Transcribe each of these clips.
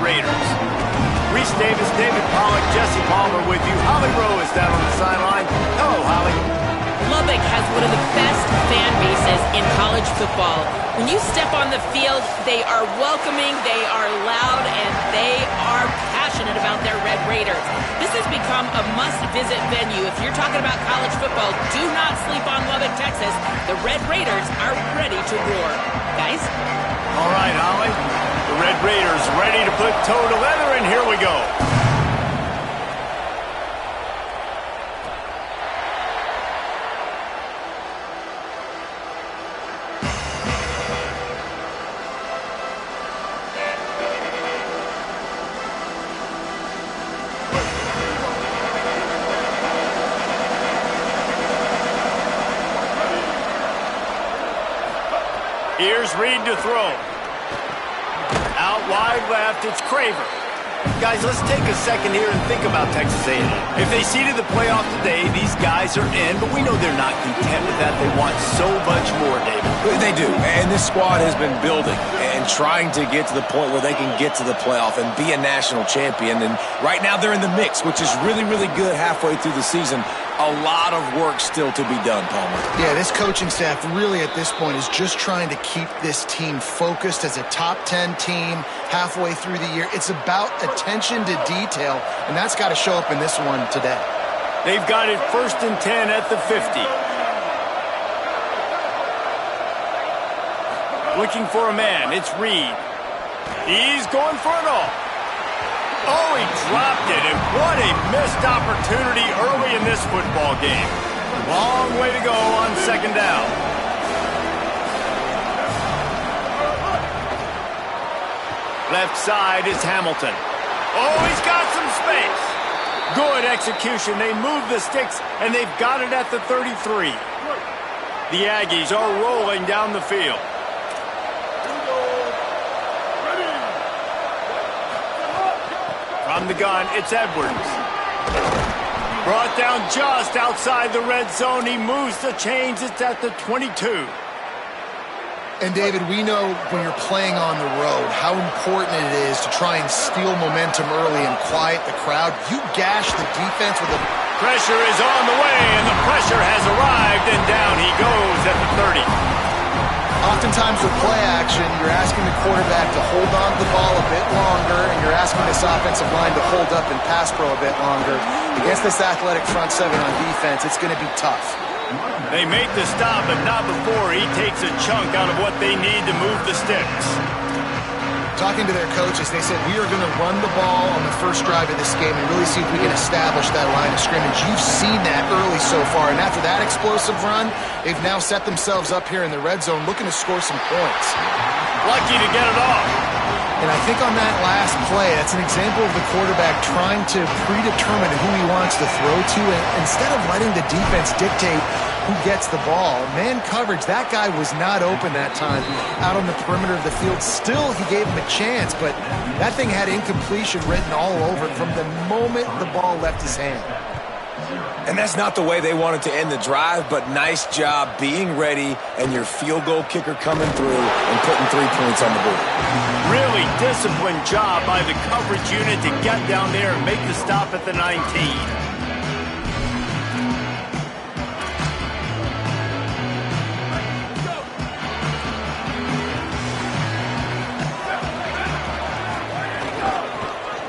Raiders. Reese Davis, David Pollack, Jesse Palmer with you. Holly Rowe is down on the sideline. Hello, Holly. Lubbock has one of the best fan bases in college football. When you step on the field, they are welcoming, they are loud, and they are passionate about their Red Raiders. This has become a must-visit venue. If you're talking about college football, do not sleep on Lubbock, Texas. The Red Raiders are ready to roar. Guys? All right, Holly. The Red Raiders ready to put toe to leather, and here we go. Here's Reed to throw. Out wide left, it's Craver. Guys, let's take a second here and think about Texas A&M. If they seeded the playoff today, these guys are in, but we know they're not content with that. They want so much more, David. They do, and this squad has been building and trying to get to the point where they can get to the playoff and be a national champion. And right now they're in the mix, which is really, really good halfway through the season. A lot of work still to be done, Palmer. Yeah, this coaching staff really at this point is just trying to keep this team focused as a top 10 team halfway through the year. It's about attention to detail, and that's got to show up in this one today. They've got it 1st and 10 at the 50. Looking for a man, it's Reed. He's going for it all. Oh, he dropped it, and what a missed opportunity early in this football game. Long way to go on 2nd down. Left side is Hamilton. Oh, he's got some space. Good execution. They move the sticks, and they've got it at the 33. The Aggies are rolling down the field. From the gun, it's Edwards. Brought down just outside the red zone. He moves the chains. It's at the 22. And, David, we know when you're playing on the road how important it is to try and steal momentum early and quiet the crowd. You gash the defense with a... Pressure is on the way, and the pressure has arrived, and down he goes at the 30. Oftentimes with play action, you're asking the quarterback to hold on to the ball a bit longer, and you're asking this offensive line to hold up and pass pro a bit longer. Against this athletic front seven on defense, it's going to be tough. They make the stop, but not before he takes a chunk out of what they need to move the sticks. Talking to their coaches, they said, we are going to run the ball on the first drive of this game and really see if we can establish that line of scrimmage. You've seen that early so far, and after that explosive run, they've now set themselves up here in the red zone looking to score some points. Lucky to get it off. And I think on that last play, that's an example of the quarterback trying to predetermine who he wants to throw to, and instead of letting the defense dictate who gets the ball. Man coverage, that guy was not open that time out on the perimeter of the field. Still, he gave him a chance, but that thing had incompletion written all over it from the moment the ball left his hand. And that's not the way they wanted to end the drive, but nice job being ready and your field goal kicker coming through and putting 3 points on the board. Really disciplined job by the coverage unit to get down there and make the stop at the 19.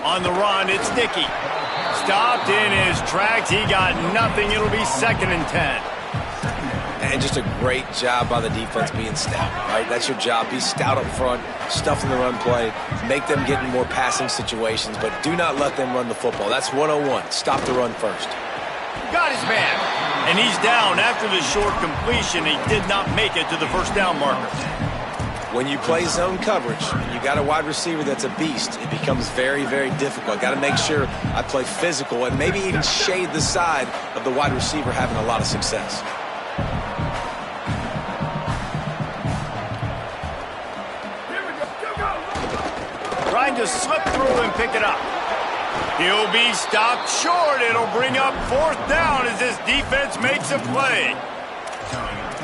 On the run, it's Dickey. Stopped in his tracks. He got nothing. It'll be 2nd and 10. And just a great job by the defense being stout, right? That's your job. Be stout up front, stuff in the run play, make them get in more passing situations, but do not let them run the football. That's 101. Stop the run first. Got his man. And he's down after the short completion. He did not make it to the first down marker. When you play zone coverage and you got a wide receiver that's a beast, it becomes very, very difficult. Got to make sure I play physical and maybe even shade the side of the wide receiver having a lot of success. Trying to slip through and pick it up. He'll be stopped short. It'll bring up 4th down as this defense makes a play.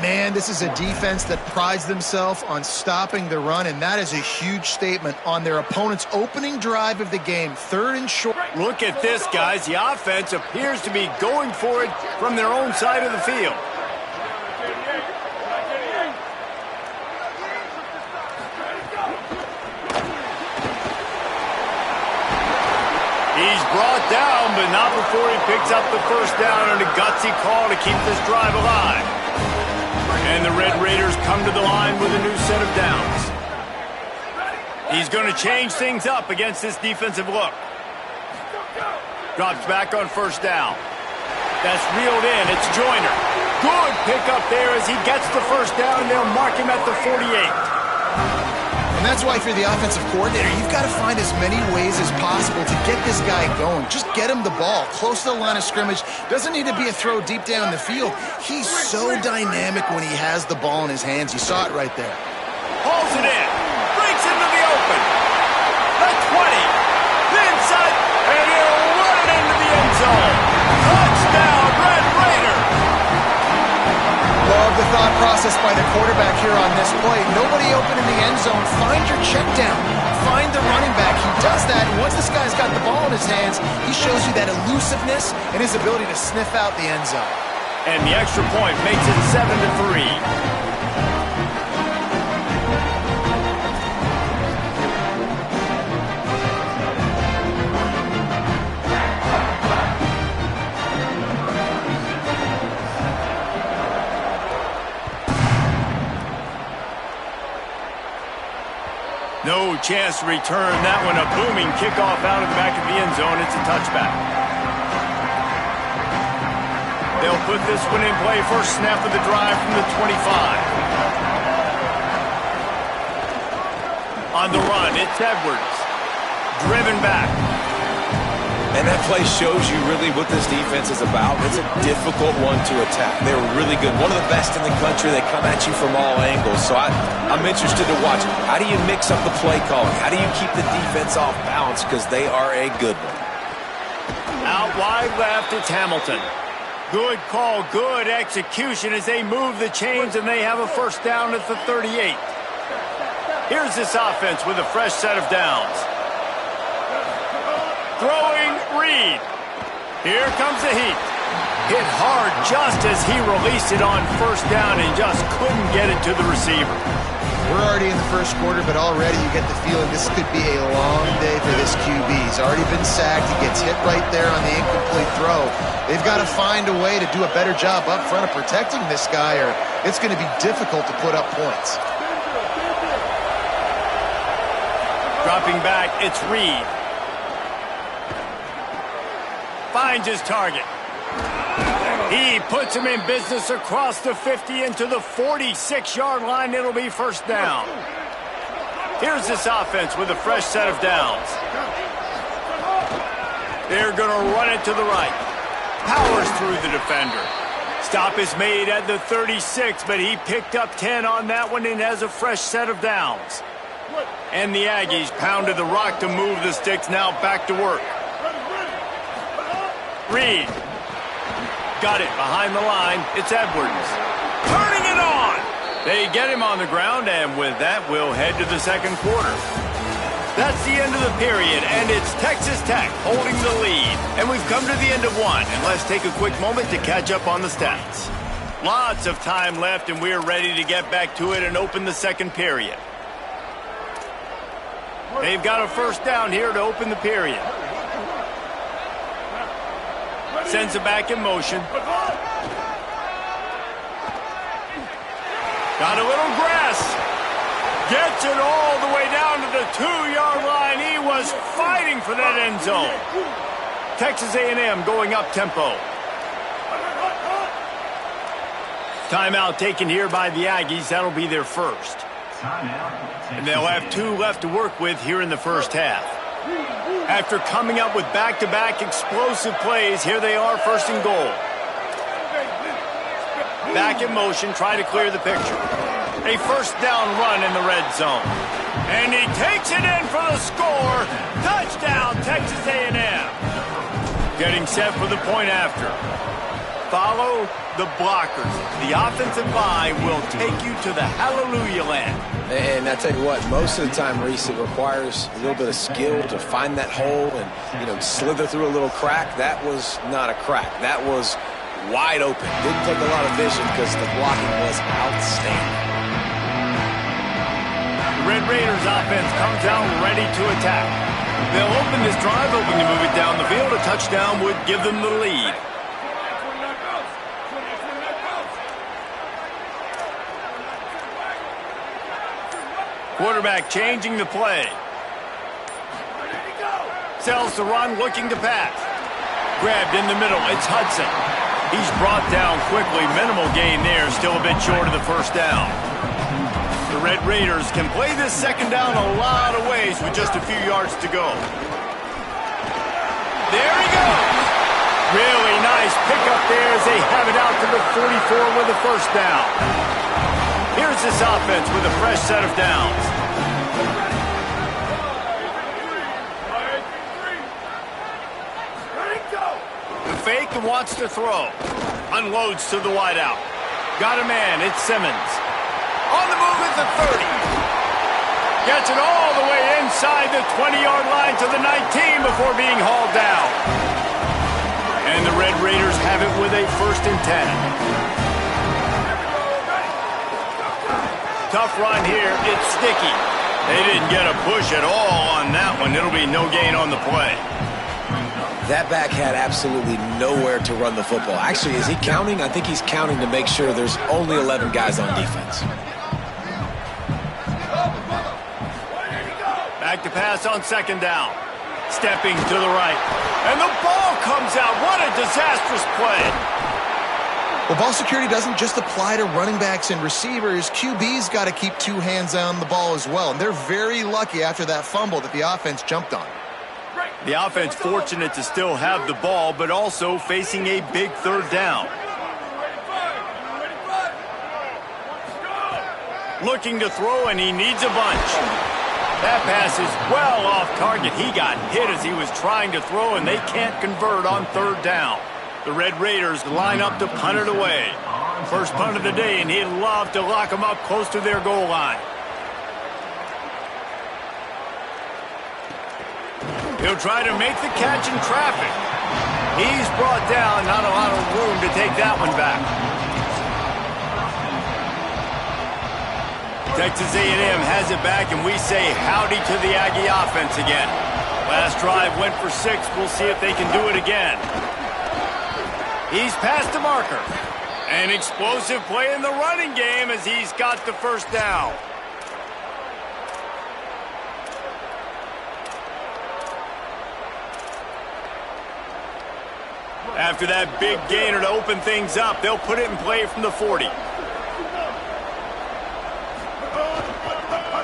Man, this is a defense that prides themselves on stopping the run, and that is a huge statement on their opponent's opening drive of the game. 3rd and short. Look at this, guys. The offense appears to be going for it from their own side of the field. He's brought down, but not before he picks up the first down on a gutsy call to keep this drive alive. And the Red Raiders come to the line with a new set of downs. He's going to change things up against this defensive look. Drops back on first down. That's reeled in. It's Joyner. Good pickup there as he gets the first down, and they'll mark him at the 48. And that's why if you're the offensive coordinator, you've got to find as many ways as possible to get this guy going. Just get him the ball close to the line of scrimmage. Doesn't need to be a throw deep down the field. He's so dynamic when he has the ball in his hands. You saw it right there. Hauls it in. Breaks into the open. The 20. The inside. And he'll run it into the end zone. Touchdown, Red Raider. Love the thought process by the quarterback here on this play. Nobody open in the end zone. Find your check down. Find the running back. He does that, and once this guy's got the ball in his hands, he shows you that elusiveness and his ability to sniff out the end zone. And the extra point makes it 7-3. No chance to return that one. A booming kickoff out of the back of the end zone. It's a touchback. They'll put this one in play. First snap of the drive from the 25. On the run, it's Edwards. Driven back. And that play shows you really what this defense is about. It's a difficult one to attack. They're really good. One of the best in the country. They come at you from all angles. So I'm interested to watch. How do you mix up the play calling? How do you keep the defense off balance? Because they are a good one. Out wide left, it's Hamilton. Good call, good execution as they move the chains and they have a first down at the 38. Here's this offense with a fresh set of downs. Throwing Reed. Here comes the heat. Hit hard just as he released it on first down and just couldn't get it to the receiver. We're already in the first quarter, but already you get the feeling this could be a long day for this QB. He's already been sacked. He gets hit right there on the incomplete throw. They've got to find a way to do a better job up front of protecting this guy, or it's going to be difficult to put up points. Dropping back, it's Reed. Finds his target. He puts him in business across the 50 into the 46-yard line. It'll be first down. Here's this offense with a fresh set of downs. They're going to run it to the right. Powers through the defender. Stop is made at the 36, but he picked up 10 on that one and has a fresh set of downs. And the Aggies pounded the rock to move the sticks. Now back to work. Reed. Got it behind the line. It's Edwards. Turning it on. They get him on the ground, and with that, we'll head to the second quarter. That's the end of the period, and it's Texas Tech holding the lead. And we've come to the end of one, and let's take a quick moment to catch up on the stats. Lots of time left, and we're ready to get back to it and open the second period. They've got a first down here to open the period. Sends it back in motion. Got a little grass. Gets it all the way down to the 2-yard line. He was fighting for that end zone. Texas A&M going up tempo. Timeout taken here by the Aggies. That'll be their first. And they'll have 2 left to work with here in the first half. After coming up with back-to-back explosive plays, here they are, first and goal. Back in motion, try to clear the picture. A first down run in the red zone. And he takes it in for the score. Touchdown, Texas A&M. Getting set for the point after. follow the blockers. The offensive line will take you to the hallelujah land. And I tell you what, most of the time, Reese, it requires a little bit of skill to find that hole and, slither through a little crack. That was not a crack. That was wide open. Didn't take a lot of vision because the blocking was outstanding. The Red Raiders offense comes out ready to attack. They'll open this drive, hoping to move it down the field. A touchdown would give them the lead. Quarterback changing the play. Sells the run, looking to pass. Grabbed in the middle, it's Hudson. He's brought down quickly. Minimal gain there, still a bit short of the first down. The Red Raiders can play this second down a lot of ways with just a few yards to go. There he goes. Really nice pickup there as they have it out to the 44 with the first down. Here's this offense with a fresh set of downs. The fake and wants to throw. Unloads to the wideout. Got a man, it's Simmons. On the move at the 30. Gets it all the way inside the 20-yard line to the 19 before being hauled down. And the Red Raiders have it with a 1st and 10. Tough run here. It's sticky. They didn't get a push at all on that one. It'll be no gain on the play. That back had absolutely nowhere to run the football. Actually, is he counting? I think he's counting to make sure there's only 11 guys on defense. Back to pass on second down. Stepping to the right. And the ball comes out. What a disastrous play. Well, ball security doesn't just apply to running backs and receivers. QB's got to keep 2 hands on the ball as well. And they're very lucky after that fumble that the offense jumped on. The offense fortunate to still have the ball, but also facing a big 3rd down. Looking to throw, and he needs a bunch. That pass is well off target. He got hit as he was trying to throw, and they can't convert on 3rd down. The Red Raiders line up to punt it away. First punt of the day, and he'd love to lock them up close to their goal line. He'll try to make the catch in traffic. He's brought down, not a lot of room to take that one back. Texas A&M has it back, and we say howdy to the Aggie offense again. Last drive went for 6. We'll see if they can do it again. He's past the marker. An explosive play in the running game as he's got the first down. After that big gainer to open things up, they'll put it in play from the 40.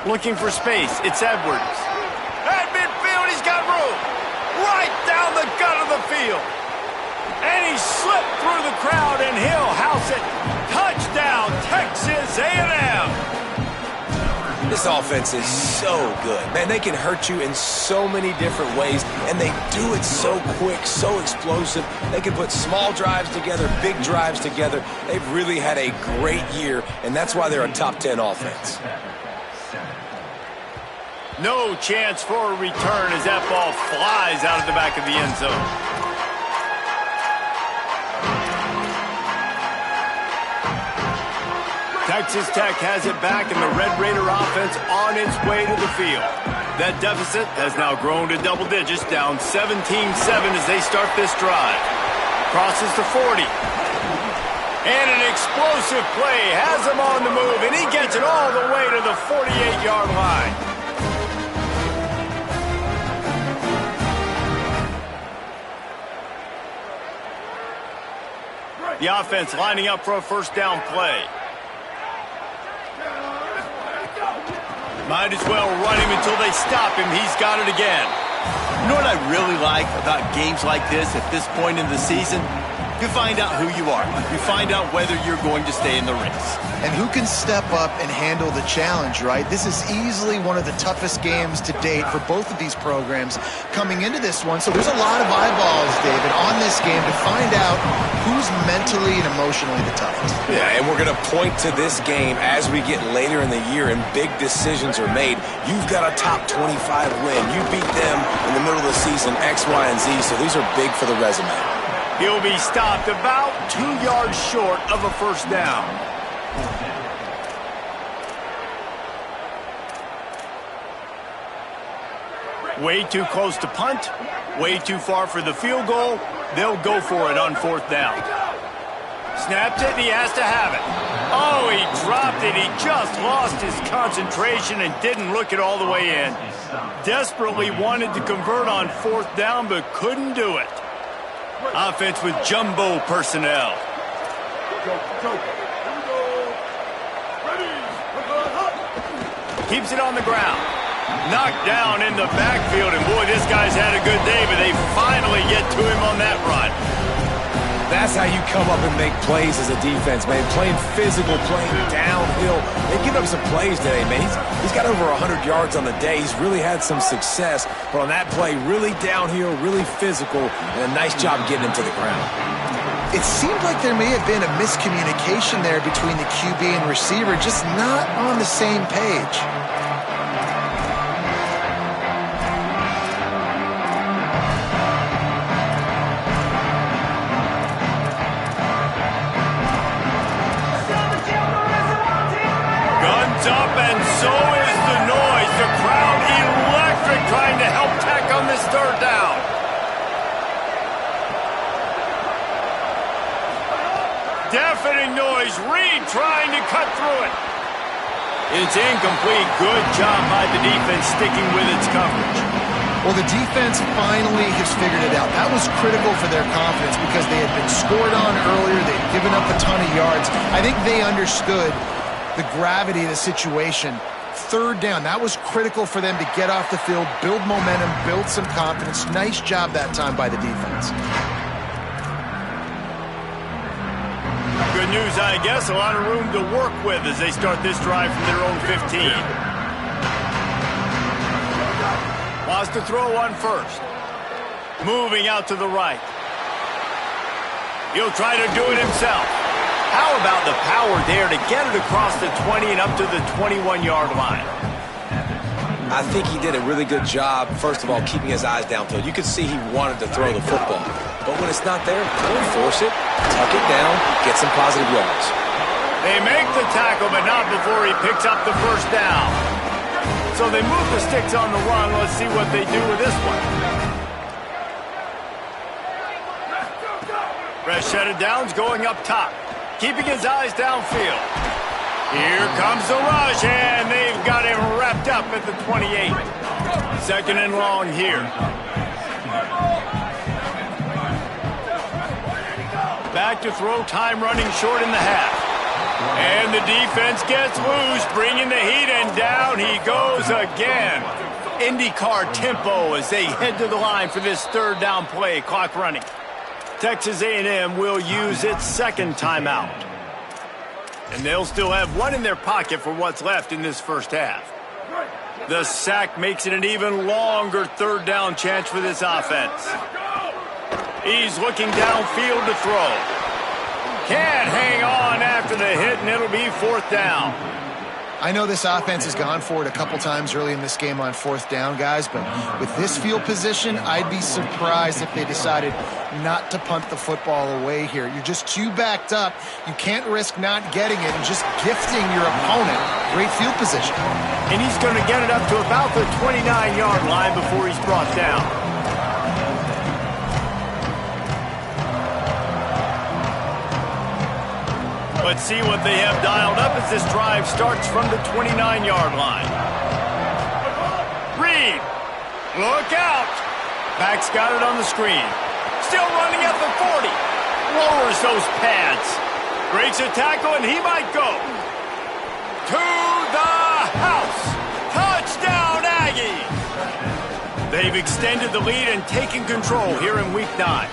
Looking for space, it's Edwards. At midfield, he's got room. Right down the gut of the field. And he slipped through the crowd, and he'll house it. Touchdown, Texas A&M. This offense is so good. Man, they can hurt you in so many different ways, and they do it so quick, so explosive. They can put small drives together, big drives together. They've really had a great year, and that's why they're a top 10 offense. No chance for a return as that ball flies out of the back of the end zone. Texas Tech has it back, and the Red Raider offense on its way to the field. That deficit has now grown to double digits, down 17-7 as they start this drive. Crosses the 40. And an explosive play has him on the move, and he gets it all the way to the 48-yard line. The offense lining up for a first down play. Might as well run him until they stop him. He's got it again. You know what I really like about games like this at this point in the season? You find out who you are. You find out whether you're going to stay in the race. And who can step up and handle the challenge, right? This is easily one of the toughest games to date for both of these programs coming into this one. So there's a lot of eyeballs, David, on this game to find out who's mentally and emotionally the toughest. Yeah, and we're going to point to this game as we get later in the year and big decisions are made. You've got a top 25 win. You beat them in the middle of the season, X, Y, and Z, so these are big for the resume. He'll be stopped about 2 yards short of a first down. Way too close to punt, way too far for the field goal. They'll go for it on fourth down. Snapped it, and he has to have it. Oh, he dropped it. He just lost his concentration and didn't look it all the way in. Desperately wanted to convert on fourth down, but couldn't do it. Offense with jumbo personnel. Keeps it on the ground. Knocked down in the backfield, and boy, this guy's had a good day, but they finally get to him on that run. That's how you come up and make plays as a defense, man. Playing physical, playing downhill. They give up some plays today, man. He's got over 100 yards on the day. He's really had some success, but on that play, really downhill, really physical, and a nice job getting him to the ground. It seemed like there may have been a miscommunication there between the QB and receiver, just not on the same page. Guns up, and so is the noise. The crowd electric, trying to help tack on this third down. Deafening noise. Reed trying to cut through it. It's incomplete. Good job by the defense sticking with its coverage. Well, the defense finally has figured it out. That was critical for their confidence because they had been scored on earlier. They'd given up a ton of yards. I think they understood the gravity of the situation. Third down, that was critical for them to get off the field, build momentum, build some confidence. Nice job that time by the defense. Good news, I guess. A lot of room to work with as they start this drive from their own 15. Wants to throw on first. Moving out to the right. He'll try to do it himself. How about the power there to get it across the 20 and up to the 21-yard line? I think he did a really good job, first of all, keeping his eyes downfield. You could see he wanted to throw the football. But when it's not there, don't force it. Tuck it down, get some positive yards. They make the tackle, but not before he picks up the first down. So they move the sticks on the run. Let's see what they do with this one. Fresh set of downs going up top. Keeping his eyes downfield. Here comes the rush, and they've got him wrapped up at the 28. Second and long here. Back to throw, time running short in the half. And the defense gets loose, bringing the heat, and down he goes again. IndyCar tempo as they head to the line for this third down play. Clock running. Texas A&M will use its second timeout. And they'll still have one in their pocket for what's left in this first half. The sack makes it an even longer third down chance for this offense. He's looking downfield to throw. Can't hang on after the hit, and it'll be fourth down. I know this offense has gone for it a couple times early in this game on fourth down, guys, but with this field position, I'd be surprised if they decided not to punt the football away here. You're just too backed up. You can't risk not getting it and just gifting your opponent great field position. And he's going to get it up to about the 29-yard line before he's brought down. Let's see what they have dialed up as this drive starts from the 29-yard line. Reed, look out. Back's got it on the screen. Still running at the 40. Lowers those pads. Breaks a tackle, and he might go. To the house. Touchdown, Aggies. They've extended the lead and taken control here in Week 9.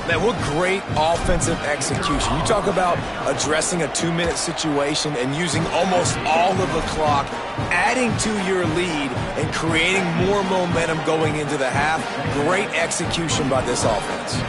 Man, what great offensive execution. You talk about addressing a 2-minute situation and using almost all of the clock, adding to your lead and creating more momentum going into the half. Great execution by this offense.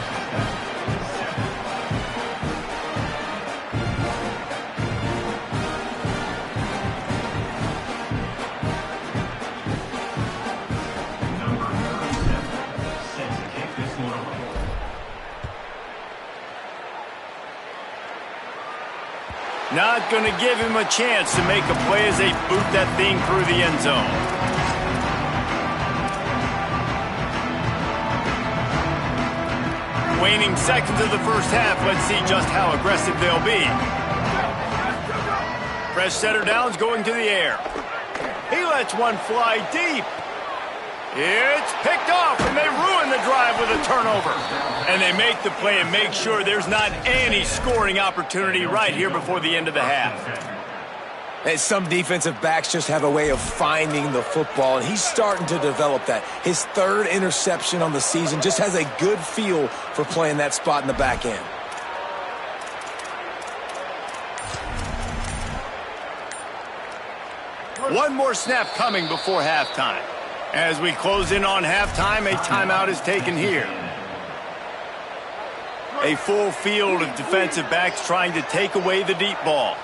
Not going to give him a chance to make a play as they boot that thing through the end zone. Waning seconds of the first half. Let's see just how aggressive they'll be. Fresh setter downs going to the air. He lets one fly deep. It's picked off, and they ruin the drive with a turnover. And they make the play and make sure there's not any scoring opportunity right here before the end of the half. And some defensive backs just have a way of finding the football, and he's starting to develop that. His third interception on the season, just has a good feel for playing that spot in the back end. One more snap coming before halftime. As we close in on halftime, a timeout is taken here. A full field of defensive backs trying to take away the deep ball.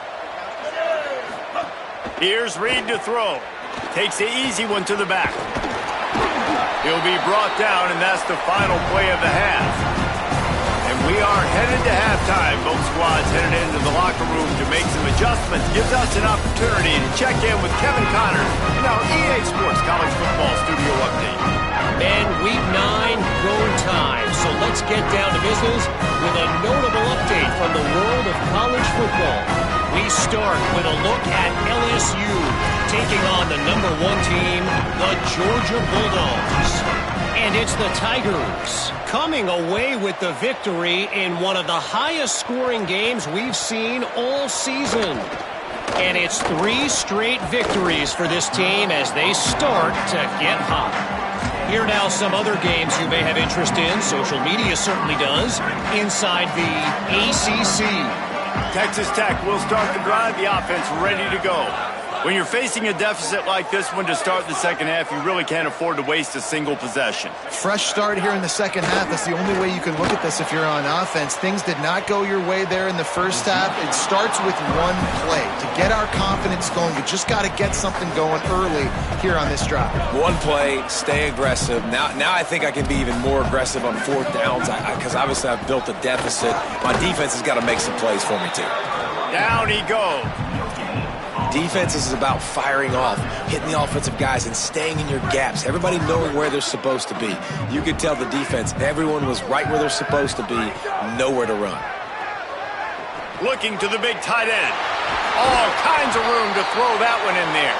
Here's Reed to throw. Takes the easy one to the back. He'll be brought down, and that's the final play of the half. And we are headed to halftime. Both squads headed into the locker room to make some adjustments. Gives us an opportunity to check in with Kevin Connors in our EA Sports College Football Studio Update. And Week 9, go time. So let's get down to business with a notable update from the world of college football. We start with a look at LSU taking on the #1 team, the Georgia Bulldogs. And it's the Tigers coming away with the victory in one of the highest scoring games we've seen all season. And it's 3 straight victories for this team as they start to get hot. Here are now some other games you may have interest in. Social media certainly does. Inside the ACC. Texas Tech will start the drive, the offense ready to go. When you're facing a deficit like this one to start the second half, you really can't afford to waste a single possession. Fresh start here in the second half. That's the only way you can look at this if you're on offense. Things did not go your way there in the first half. It starts with one play. To get our confidence going, we just got to get something going early here on this drive. One play, stay aggressive. Now I think I can be even more aggressive on 4th downs because obviously I've built a deficit. My defense has got to make some plays for me too. Down he goes. Defense is about firing off, hitting the offensive guys, and staying in your gaps. Everybody knowing where they're supposed to be. You could tell the defense, everyone was right where they're supposed to be, nowhere to run. Looking to the big tight end. All kinds of room to throw that one in there.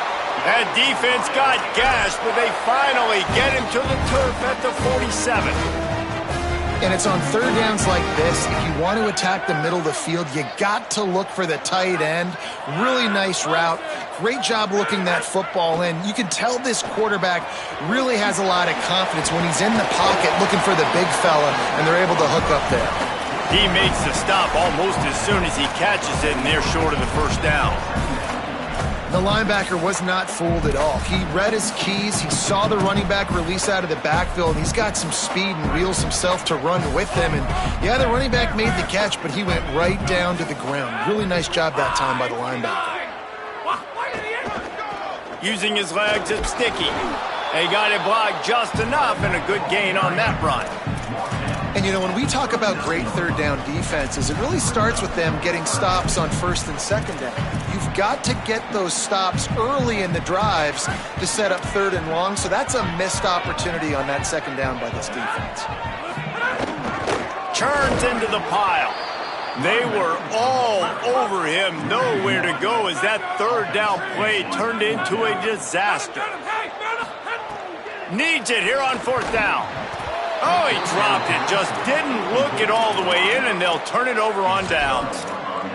That defense got gashed, but they finally get him to the turf at the 47. And it's on 3rd downs like this. If you want to attack the middle of the field, you got to look for the tight end. Really nice route. Great job looking that football in. You can tell this quarterback really has a lot of confidence when he's in the pocket looking for the big fella, and they're able to hook up there. He makes the stop almost as soon as he catches it, and they're short of the first down. The linebacker was not fooled at all. He read his keys. He saw the running back release out of the backfield. He's got some speed and wheels himself to run with him. And, yeah, the running back made the catch, but he went right down to the ground. Really nice job that time by the linebacker. Using his legs, it's sticky. They got it blocked just enough, and a good gain on that run. And, you know, when we talk about great 3rd down defenses, it really starts with them getting stops on 1st and 2nd down. You've got to get those stops early in the drives to set up 3rd and long, so that's a missed opportunity on that 2nd down by this defense. Turns into the pile. They were all over him, nowhere to go as that 3rd down play turned into a disaster. Needs it here on 4th down. Oh, he dropped it. Just didn't look it all the way in, and they'll turn it over on downs.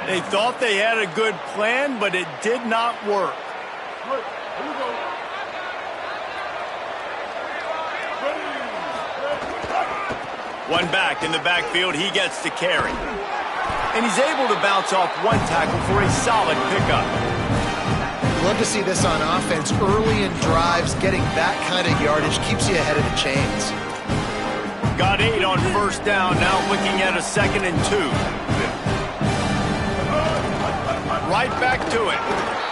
They thought they had a good plan, but it did not work. One back in the backfield, he gets to carry. And he's able to bounce off one tackle for a solid pickup. Love to see this on offense. Early in drives, getting that kind of yardage keeps you ahead of the chains. Got 8 on first down, now looking at a 2nd and 2. Right back to it.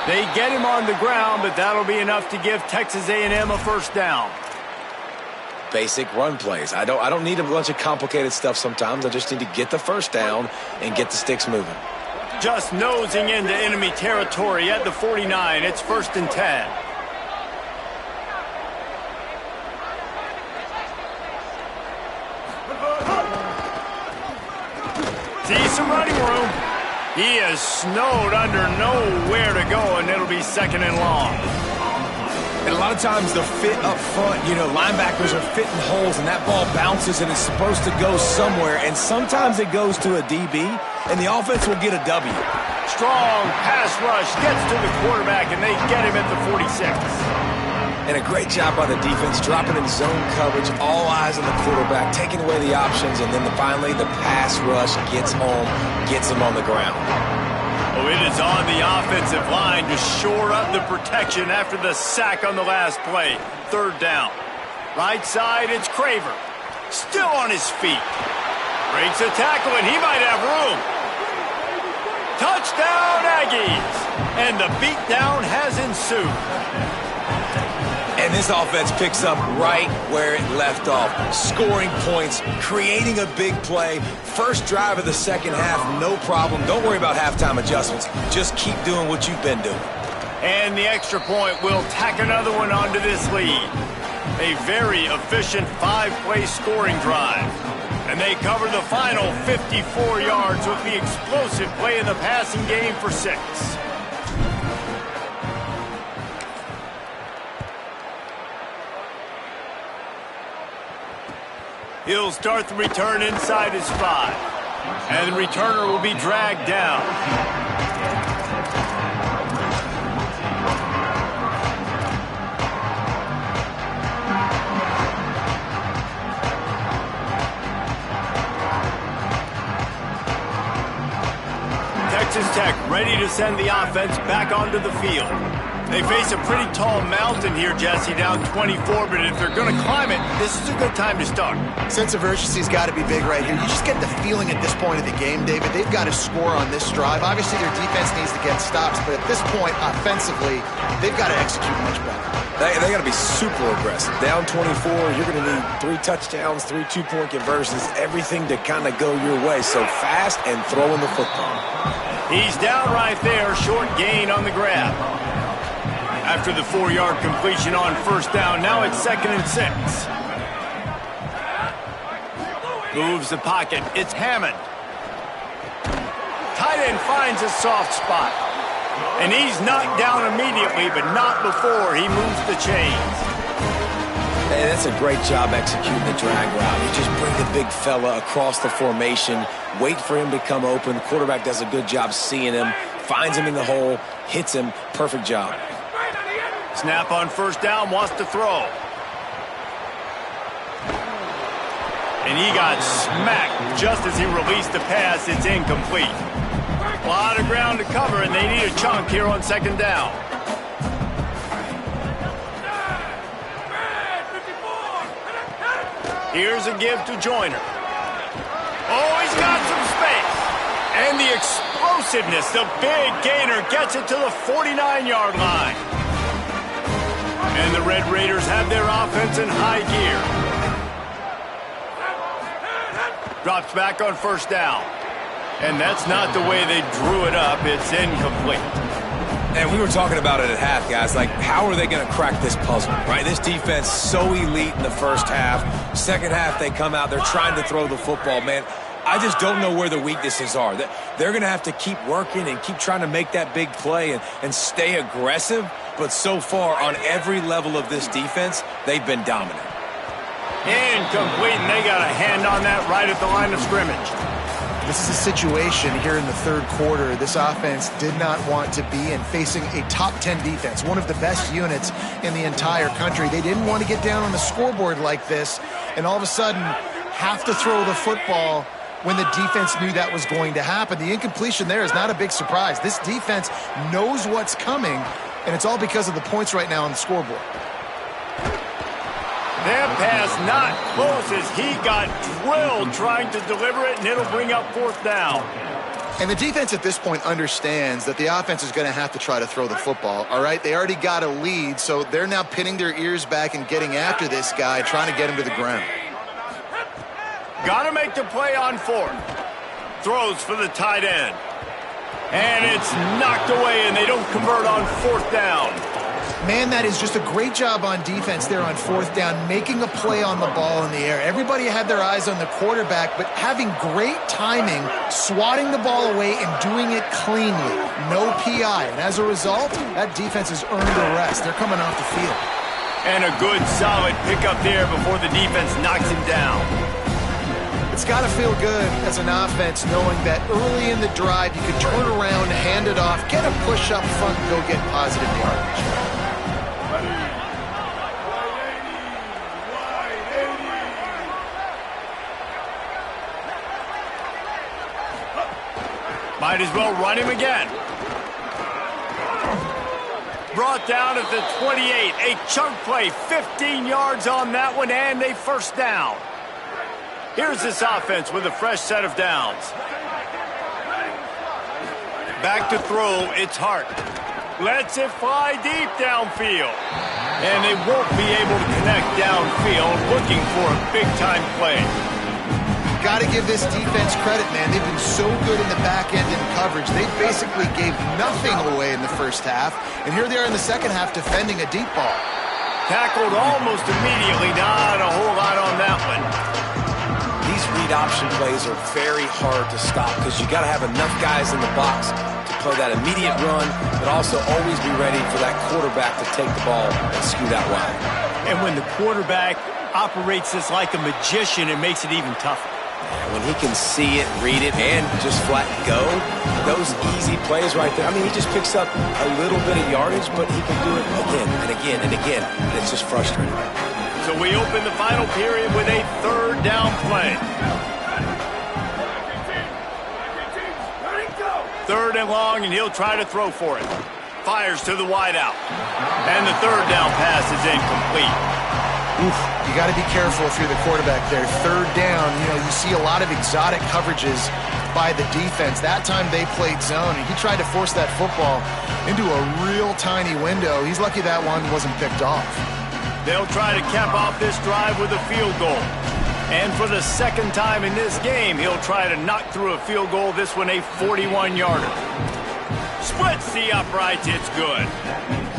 They get him on the ground, but that'll be enough to give Texas A&M a first down. Basic run plays. I don't need a bunch of complicated stuff sometimes. I just need to get the first down and get the sticks moving. Just nosing into enemy territory at the 49. It's 1st and 10. See some running room. He is snowed under, nowhere to go, and it'll be 2nd and long. And a lot of times the fit up front, linebackers are fitting holes, and that ball bounces, and it's supposed to go somewhere, and sometimes it goes to a DB, and the offense will get a W. Strong pass rush gets to the quarterback, and they get him at the 46. And a great job by the defense, dropping in zone coverage, all eyes on the quarterback, taking away the options, and then finally the pass rush gets home, gets him on the ground. Oh, it is on the offensive line to shore up the protection after the sack on the last play. 3rd down. Right side, it's Craver. Still on his feet. Breaks a tackle, and he might have room. Touchdown, Aggies! And the beatdown has ensued. And this offense picks up right where it left off. Scoring points, creating a big play. First drive of the second half, no problem. Don't worry about halftime adjustments. Just keep doing what you've been doing. And the extra point will tack another one onto this lead. A very efficient 5-play scoring drive. And they cover the final 54 yards with the explosive play in the passing game for 6. He'll start the return inside his 5. And the returner will be dragged down. Texas Tech ready to send the offense back onto the field. They face a pretty tall mountain here, Jesse, down 24, but if they're going to climb it, this is a good time to start. Sense of urgency's got to be big right here. You just get the feeling at this point of the game, David, they've got to score on this drive. Obviously, their defense needs to get stops, but at this point, offensively, they've got to execute much better. They got to be super aggressive. Down 24, you're going to need 3 touchdowns, 3 two-point conversions, everything to kind of go your way. So fast and throwing the football. He's down right there, short gain on the grab. After the 4-yard completion on first down, now it's 2nd and 6. Moves the pocket. It's Hammond. Tight end finds a soft spot. And he's knocked down immediately, but not before he moves the chains. Hey, that's a great job executing the drag route. You just bring the big fella across the formation, wait for him to come open. The quarterback does a good job seeing him, finds him in the hole, hits him. Perfect job. Snap on first down, wants to throw. And he got smacked just as he released the pass. It's incomplete. A lot of ground to cover, and they need a chunk here on 2nd down. Here's a give to Joyner. Oh, he's got some space. And the explosiveness, the big gainer gets it to the 49-yard line. And the Red Raiders have their offense in high gear. Drops back on first down. And that's not the way they drew it up. It's incomplete. And we were talking about it at half, guys. Like, how are they going to crack this puzzle, right? This defense so elite in the first half. Second half, they come out. They're trying to throw the football, man. I just don't know where the weaknesses are. They're going to have to keep working and keep trying to make that big play and stay aggressive. But so far, on every level of this defense, they've been dominant. Incomplete, and they got a hand on that right at the line of scrimmage. This is a situation here in the 3rd quarter this offense did not want to be in, facing a top 10 defense, one of the best units in the entire country. They didn't want to get down on the scoreboard like this, and all of a sudden have to throw the football when the defense knew that was going to happen. The incompletion there is not a big surprise. This defense knows what's coming, and it's all because of the points right now on the scoreboard. That pass not close as he got drilled trying to deliver it, and it'll bring up 4th down. And the defense at this point understands that the offense is going to have to try to throw the football, all right? They already got a lead, so they're now pinning their ears back and getting after this guy, trying to get him to the ground. Got to make the play on 4th. Throws for the tight end. And it's knocked away, and they don't convert on 4th down. Man, that is just a great job on defense there on 4th down, making a play on the ball in the air. Everybody had their eyes on the quarterback, but having great timing, swatting the ball away, and doing it cleanly. No PI. And as a result, that defense has earned a rest. They're coming off the field. And a good, solid pickup there before the defense knocks him down. It's got to feel good as an offense knowing that early in the drive you can turn around, hand it off, get a push up front, and go get positive yardage. Might as well run him again. Brought down at the 28. A chunk play, 15 yards on that one, and a 1st down. Here's this offense with a fresh set of downs. Back to throw, it's Hart. Lets it fly deep downfield. And they won't be able to connect downfield, looking for a big-time play. Got to give this defense credit, man. They've been so good in the back end in coverage. They basically gave nothing away in the first half. And here they are in the second half defending a deep ball. Tackled almost immediately. Not a whole lot on that one. These read option plays are very hard to stop because you got to have enough guys in the box to play that immediate run, but also always be ready for that quarterback to take the ball and scoot out wide. And when the quarterback operates this like a magician, it makes it even tougher. When he can see it, read it, and just flat go, those easy plays right there. I mean, he just picks up a little bit of yardage, but he can do it again and again and again, and it's just frustrating. So we open the final period with a 3rd down play. 3rd and long, and he'll try to throw for it. Fires to the wideout. And the 3rd down pass is incomplete. Oof, you got to be careful if you're the quarterback there. 3rd down, you see a lot of exotic coverages by the defense. That time they played zone, and he tried to force that football into a real tiny window. He's lucky that one wasn't picked off. They'll try to cap off this drive with a field goal. And for the 2nd time in this game, he'll try to knock through a field goal, this one a 41-yarder. Splits the uprights, it's good.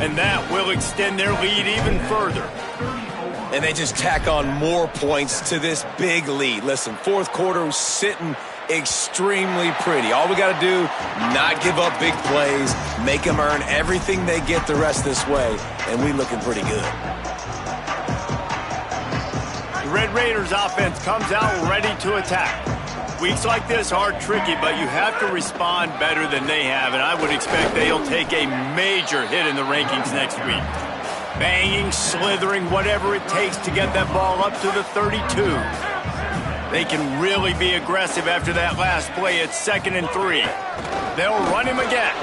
And that will extend their lead even further. And they just tack on more points to this big lead. Listen, 4th quarter was sitting extremely pretty. All we got to do, not give up big plays, make them earn everything they get the rest this way, and we looking pretty good. The Red Raiders offense comes out ready to attack. Weeks like this are tricky, but you have to respond better than they have, and I would expect they'll take a major hit in the rankings next week. Banging, slithering, whatever it takes to get that ball up to the 32. They can really be aggressive after that last play at 2nd and 3. They'll run him again.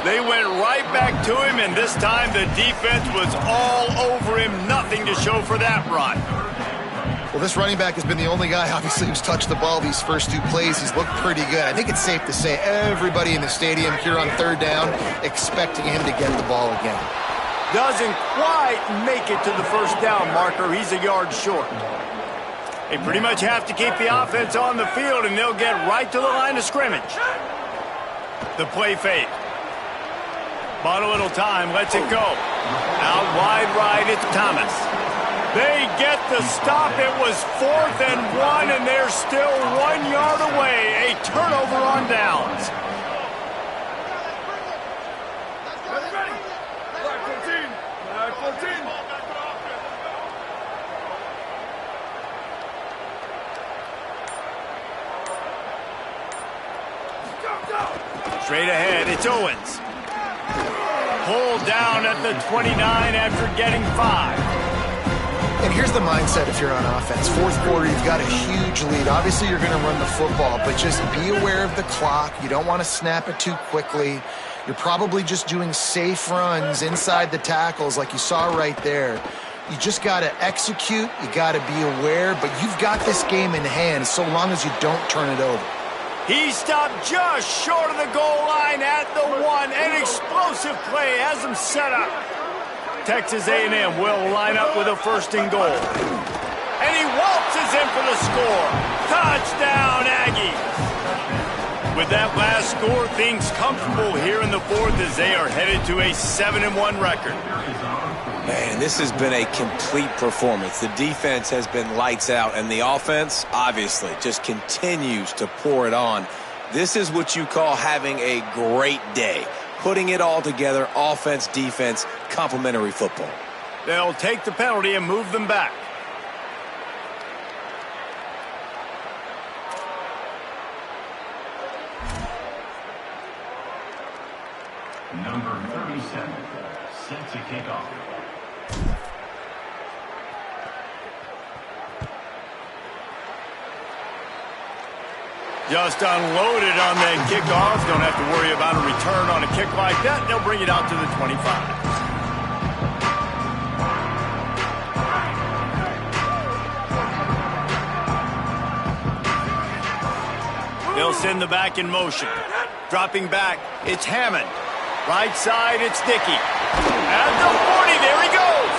They went right back to him, and this time the defense was all over him. Nothing to show for that run. Well, this running back has been the only guy, obviously, who's touched the ball these first 2 plays. He's looked pretty good. I think it's safe to say everybody in the stadium here on 3rd down expecting him to get the ball again. Doesn't quite make it to the 1st down marker. He's a yard short. They pretty much have to keep the offense on the field, and they'll get right to the line of scrimmage. The play fake. Bought a little time, lets it go. Out wide right, it's Thomas. They get the stop. It was 4th and 1, and they're still 1 yard away. A turnover on downs. Straight ahead, it's Owens. Pulled down at the 29 after getting 5. And here's the mindset if you're on offense. Fourth quarter, you've got a huge lead. Obviously, you're going to run the football, but just be aware of the clock. You don't want to snap it too quickly. You're probably just doing safe runs inside the tackles like you saw right there. You just got to execute. You got to be aware, but you've got this game in hand so long as you don't turn it over. He stopped just short of the goal line at the 1. An explosive play has him set up. Texas A&M will line up with a 1st and goal. And he waltzes in for the score. Touchdown, Aggies. With that last score, things comfortable here in the 4th as they are headed to a 7-1 record. Man, this has been a complete performance. The defense has been lights out, and the offense, obviously, just continues to pour it on. This is what you call having a great day. Putting it all together, offense, defense, complementary football. They'll take the penalty and move them back. Number 37, set to kick off. Just unloaded on that kickoff. Don't have to worry about a return on a kick like that. They'll bring it out to the 25. They'll send the back in motion. Dropping back, it's Hammond. Right side, it's Dickey. At the 40, there he goes.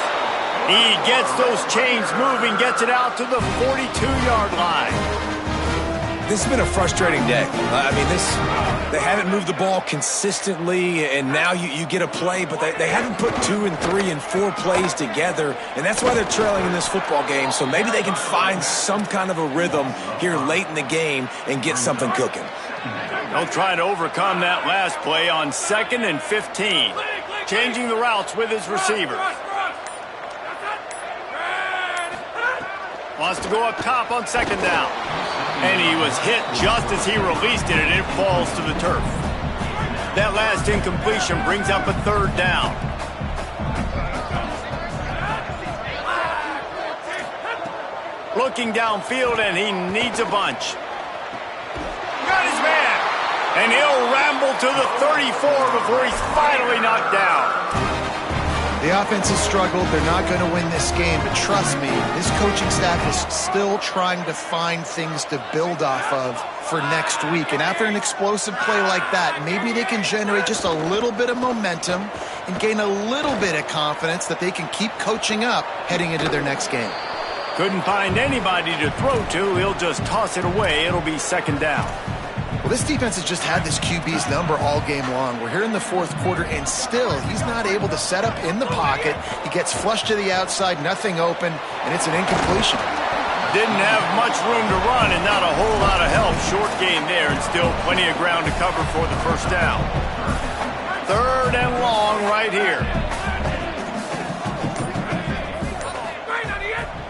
He gets those chains moving, gets it out to the 42-yard line. This has been a frustrating day. I mean, they haven't moved the ball consistently, and now you get a play, but they haven't put 2 and 3 and 4 plays together, and that's why they're trailing in this football game. So maybe they can find some kind of a rhythm here late in the game and get something cooking. They'll try to overcome that last play on 2nd and 15. Changing the routes with his receiver. Wants to go up top on 2nd down. And he was hit just as he released it, and it falls to the turf. That last incompletion brings up a 3rd down. Looking downfield, and he needs a bunch. Got his man. And he'll ramble to the 34 before he's finally knocked down. The offense has struggled. They're not going to win this game, but trust me, this coaching staff is still trying to find things to build off of for next week. And after an explosive play like that, maybe they can generate just a little bit of momentum and gain a little bit of confidence that they can keep coaching up heading into their next game. Couldn't find anybody to throw to. He'll just toss it away. It'll be 2nd down. Well, this defense has just had this QB's number all game long. We're here in the 4th quarter, and still he's not able to set up in the pocket. He gets flushed to the outside, nothing open, and it's an incompletion. Didn't have much room to run and not a whole lot of help. Short gain there, and still plenty of ground to cover for the 1st down. 3rd and long right here.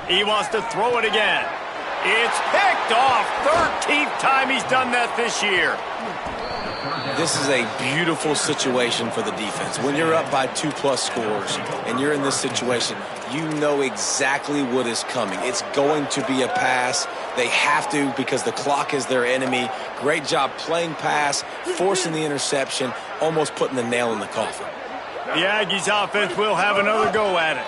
He wants to throw it again. It's picked off. 13th time he's done that this year. This is a beautiful situation for the defense. When you're up by 2+ scores and you're in this situation, you know exactly what is coming. It's going to be a pass. They have to because the clock is their enemy. Great job playing pass, forcing the interception, almost putting the nail in the coffin. The Aggies offense will have another go at it.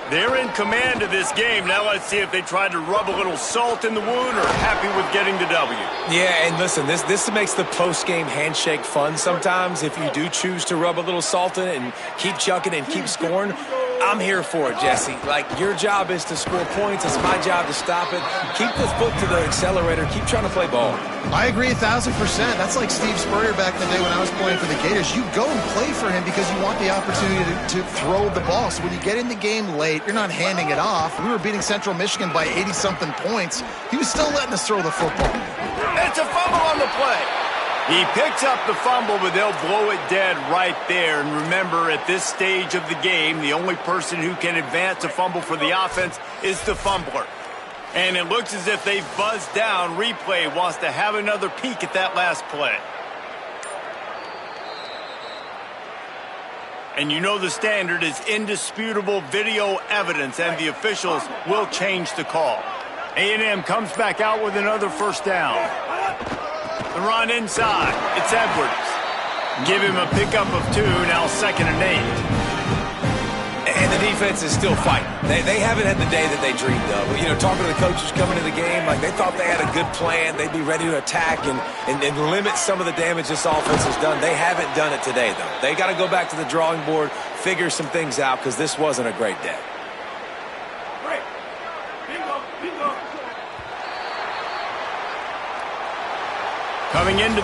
They're in command of this game. Now let's see if they try to rub a little salt in the wound or happy with getting the W. Yeah, and listen, this makes the post-game handshake fun sometimes. If you do choose to rub a little salt in it and keep chucking and keep scoring, I'm here for it, Jesse. Like, your job is to score points. It's my job to stop it. Keep the foot to the accelerator. Keep trying to play ball. I agree 1,000%. That's like Steve Spurrier back in the day when I was playing for the Gators. You go and play for him because you want the opportunity to throw the ball. So when you get in the game late, you're not handing it off. We were beating Central Michigan by 80-something points. He was still letting us throw the football. It's a fumble on the play. He picks up the fumble, but they'll blow it dead right there. And remember, at this stage of the game, the only person who can advance a fumble for the offense is the fumbler. And it looks as if they've buzzed down. Replay wants to have another peek at that last play. And you know the standard is indisputable video evidence, and the officials will change the call. A&M comes back out with another first down. The run inside. It's Edwards. Give him a pickup of 2, now 2nd and 8. And the defense is still fighting. They haven't had the day that they dreamed of. You know, talking to the coaches coming into the game, like they thought they had a good plan. They'd be ready to attack and limit some of the damage this offense has done. They haven't done it today, though. They got to go back to the drawing board, figure some things out, because this wasn't a great day. Coming into